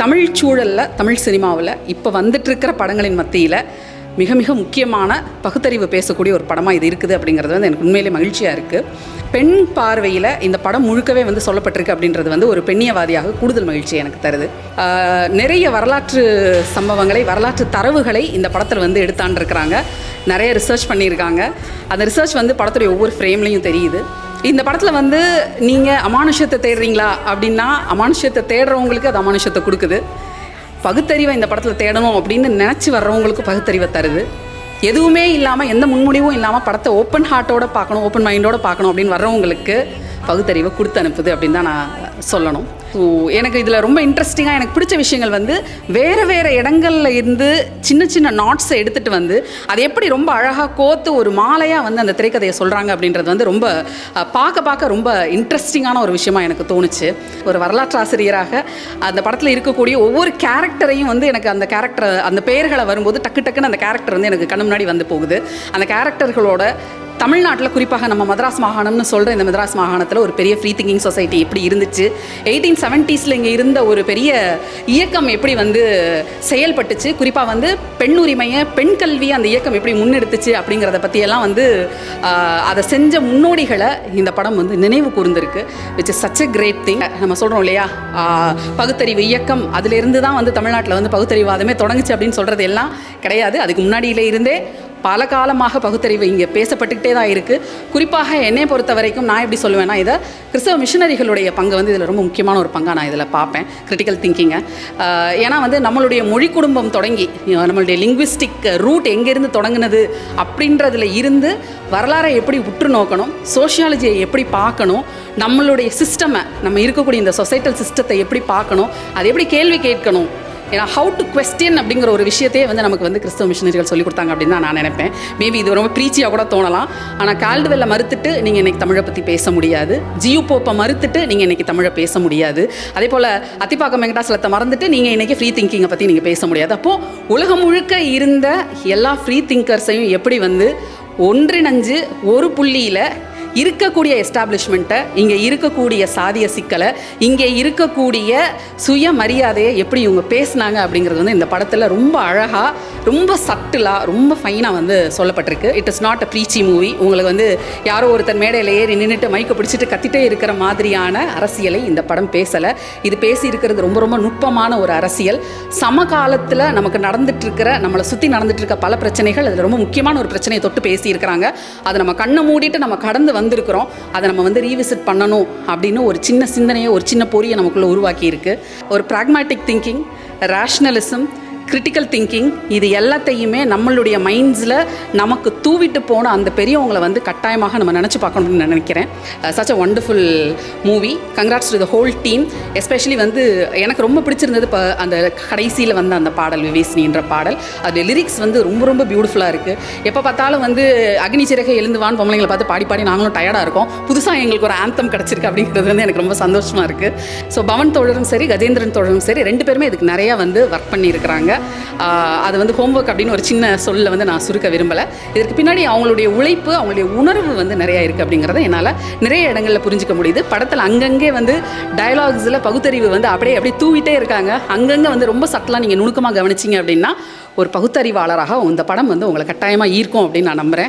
தமிழ் சூழலில் தமிழ் சினிமாவில் இப்போ வந்துட்டுருக்கிற படங்களின் மத்தியில் மிக மிக முக்கியமான பகுத்தறிவு பேசக்கூடிய ஒரு படமாக இது இருக்குது அப்படிங்கிறது வந்து எனக்கு உண்மையிலே மகிழ்ச்சியாக இருக்குது. பெண் பார்வையில் இந்த படம் முழுக்கவே வந்து சொல்லப்பட்டிருக்கு அப்படின்றது வந்து ஒரு பெண்ணியவாதியாக கூடுதல் மகிழ்ச்சி எனக்கு தருது. நிறைய வரலாற்று சம்பவங்களை, வரலாற்று தரவுகளை இந்த படத்தில் வந்து எடுத்தாண்டிருக்கிறாங்க. நிறைய ரிசர்ச் பண்ணியிருக்காங்க. அந்த ரிசர்ச் வந்து படத்துடைய ஒவ்வொரு ஃப்ரேம்லையும் தெரியுது. இந்த படத்தில் வந்து நீங்கள் அமானுஷத்தை தேடுறீங்களா அப்படின்னா, அமானுஷத்தை தேடுறவங்களுக்கு அது அமானுஷத்தை கொடுக்குது. பகுத்தறிவை இந்த படத்தில் தேடணும் அப்படின்னு நினச்சி வர்றவங்களுக்கு பகுத்தறிவை தருது. எதுவுமே இல்லாமல், எந்த முன்முடிவும் இல்லாமல் படத்தை ஓப்பன் ஹார்ட்டோடு பார்க்கணும், ஓப்பன் மைண்டோடு பார்க்கணும் அப்படின்னு வர்றவங்களுக்கு பகுத்தறிவை கொடுத்து அனுப்புது அப்படின்னு தான் நான் சொல்லணும். ஸோ எனக்கு இதில் ரொம்ப இன்ட்ரெஸ்டிங்காக எனக்கு பிடிச்ச விஷயங்கள் வந்து வேறு வேறு இடங்களில் இருந்து சின்ன சின்ன நாட்ஸை எடுத்துகிட்டு வந்து அதை எப்படி ரொம்ப அழகாக கோத்து ஒரு மாலையாக வந்து அந்த திரைக்கதையை சொல்கிறாங்க அப்படின்றது வந்து ரொம்ப பார்க்க ரொம்ப இன்ட்ரெஸ்டிங்கான ஒரு விஷயமா எனக்கு தோணுச்சு. ஒரு வரலாற்று ஆசிரியராக அந்த படத்தில் இருக்கக்கூடிய ஒவ்வொரு கேரக்டரையும் வந்து எனக்கு அந்த கேரக்டர், அந்த பெயர்களை வரும்போது டக்குன்னு அந்த கேரக்டர் வந்து எனக்கு கண்ணு முன்னாடி வந்து போகுது. அந்த கேரக்டர்களோட தமிழ்நாட்டில் குறிப்பாக நம்ம மதராஸ் மாகாணம்னு சொல்கிற இந்த மதராஸ் மாகாணத்தில் ஒரு பெரிய ஃப்ரீ திங்கிங் சொசைட்டி எப்படி இருந்துச்சு, 1870s இங்கே இருந்த ஒரு பெரிய இயக்கம் எப்படி வந்து செயல்பட்டுச்சு, குறிப்பாக வந்து பெண் உரிமையை, பெண் கல்வியை அந்த இயக்கம் எப்படி முன்னெடுத்துச்சு அப்படிங்கிறத பற்றியெல்லாம் வந்து அதை செஞ்ச முன்னோடிகளை இந்த படம் வந்து நினைவு கூர்ந்திருக்கு. Which is such a great thing. நம்ம சொல்கிறோம் இல்லையா, பகுத்தறிவு இயக்கம் அதிலிருந்து தான் வந்து தமிழ்நாட்டில் வந்து பகுத்தறிவாதமே தொடங்குச்சு அப்படின்னு சொல்கிறது எல்லாம் கிடையாது. அதுக்கு முன்னாடியிலே இருந்தே பல காலமாக பகுத்தறிவு இங்கே பேசப்பட்டுக்கிட்டே தான் இருக்குது. குறிப்பாக என்னை பொறுத்த வரைக்கும் நான் எப்படி சொல்லுவேன்னா, இதை கிறிஸ்தவ மிஷனரிகளுடைய பங்கு வந்து இதில் ரொம்ப முக்கியமான ஒரு பங்காக நான் இதில் பார்ப்பேன், கிரிட்டிக்கல் திங்கிங்கை. ஏன்னா வந்து நம்மளுடைய மொழி குடும்பம் தொடங்கி நம்மளுடைய லிங்குவிஸ்டிக் ரூட் எங்கேருந்து தொடங்குனது அப்படின்றதுல இருந்து வரலாறை எப்படி உற்று நோக்கணும், சோஷியாலஜியை எப்படி பார்க்கணும், நம்மளுடைய சிஸ்டமை, நம்ம இருக்கக்கூடிய இந்த சொசைட்டல் சிஸ்டத்தை எப்படி பார்க்கணும், அதை எப்படி கேள்வி கேட்கணும், ஏன்னா ஹவு டு குவெஸ்டின் அப்படிங்கிற ஒரு விஷயத்தையே வந்து நமக்கு வந்து கிறிஸ்தவ மிஷனரிகள் சொல்லிக் கொடுத்தாங்க அப்படின்னு தான் நான் நினைப்பேன். மேபி இது ரொம்ப ப்ரீச்சியாக கூட தோணலாம். ஆனால் கால்டுவெல்லை மறுத்துட்டு நீங்கள் இன்றைக்கி தமிழை பற்றி பேச முடியாது. ஜியு போப்பை மறுத்துட்டு நீங்கள் இன்றைக்கி தமிழை பேச முடியாது. அதே போல் அத்திப்பாக்கம் வெங்கடாசலத்தை மறந்துட்டு நீங்கள் இன்றைக்கி ஃப்ரீ திங்கிங்கை பற்றி நீங்கள் பேச முடியாது. அப்போது உலகம் முழுக்க இருந்த எல்லா ஃப்ரீ திங்கர்ஸையும் எப்படி வந்து ஒன்றிணைஞ்சு ஒரு புள்ளியில் இருக்கக்கூடிய எஸ்டாப்ளிஷ்மெண்ட்டை, இங்கே இருக்கக்கூடிய சாதிய சிக்கலை, இங்கே இருக்கக்கூடிய சுயமரியாதையை எப்படி இவங்க பேசினாங்க அப்படிங்கிறது வந்து இந்த படத்தில் ரொம்ப அழகாக, ரொம்ப சட்டிலாக, ரொம்ப ஃபைனாக வந்து சொல்லப்பட்டிருக்கு. It is not a preachy movie. உங்களுக்கு வந்து யாரோ ஒருத்தர் மேடையில் ஏறி நின்றுட்டு மைக்கை பிடிச்சிட்டு கத்திட்டே இருக்கிற மாதிரியான அரசியலை இந்த படம் பேசலை. இது பேசி இருக்கிறது ரொம்ப நுட்பமான ஒரு அரசியல். சமகாலத்தில் நமக்கு நடந்துட்டுருக்கிற, நம்மளை சுற்றி நடந்துட்டுருக்க பல பிரச்சனைகள், அதில் ரொம்ப முக்கியமான ஒரு பிரச்சனையை தொட்டு பேசியிருக்கிறாங்க. அதை நம்ம கண்ணை மூடிட்டு நம்ம கடந்து வந்திருக்கிறோம். அதை நம்ம வந்து ரீவிசிட் பண்ணணும் அப்படின்னு ஒரு சின்ன சிந்தனையை, ஒரு சின்ன பொறியை நமக்குள்ளே உருவாக்கி இருக்கு. ஒரு pragmatic thinking, rationalism, critical thinking, இது எல்லாத்தையுமே நம்மளுடைய மைண்ட்ஸில் நமக்கு தூவிட்டு போன அந்த பெரியவங்களை வந்து கட்டாயமாக நம்ம நினச்சி பார்க்கணும்னு நினைக்கிறேன். Such a wonderful movie. Congrats to the whole team. Especially வந்து எனக்கு ரொம்ப பிடிச்சிருந்தது இப்போ அந்த கடைசியில் வந்து அந்த பாடல், விவேசினின்ற பாடல், அது லிரிக்ஸ் வந்து ரொம்ப பியூட்டிஃபுல்லாக இருக்குது. எப்போ பார்த்தாலும் வந்து அக்னி சிறகை எழுந்துவான்னு பொம்பளைங்களை பார்த்து பாடி நாங்களும் டயர்டாக இருக்கோம். புதுசாக எங்களுக்கு ஒரு ஆந்தம் கிடச்சிருக்கு அப்படிங்கிறது வந்து எனக்கு ரொம்ப சந்தோஷமாக இருக்குது. ஸோ பவன் தோழரும் சரி, கஜேந்திரன் தோழரும் சரி, ரெண்டு பேருமே இதுக்கு நிறையா வந்து ஒர்க் பண்ணியிருக்கிறாங்க. அது வந்து ஹோம்ஒர்க் அப்படின்னு ஒரு சின்ன சொல்ல வந்து நான் சுருக்க விரும்பலை. இதற்கு பின்னாடி அவங்களுடைய உழைப்பு, அவங்களுடைய உணர்வு வந்து நிறையா இருக்குது அப்படிங்கிறத என்னால் நிறைய இடங்களில் புரிஞ்சிக்க முடியுது. படத்தில் அங்கங்கே வந்து டயலாக்ஸில் பகுத்தறிவு வந்து அப்படியே தூவிட்டே இருக்காங்க. அங்கங்கே வந்து ரொம்ப சட்டலாக நீங்கள் நுணுக்கமாக கவனிச்சிங்க அப்படின்னா ஒரு பகுத்தறிவாளராக இந்த படம் வந்து உங்களை கட்டாயமாக ஈர்க்கும் அப்படின்னு நான் நம்புகிறேன்.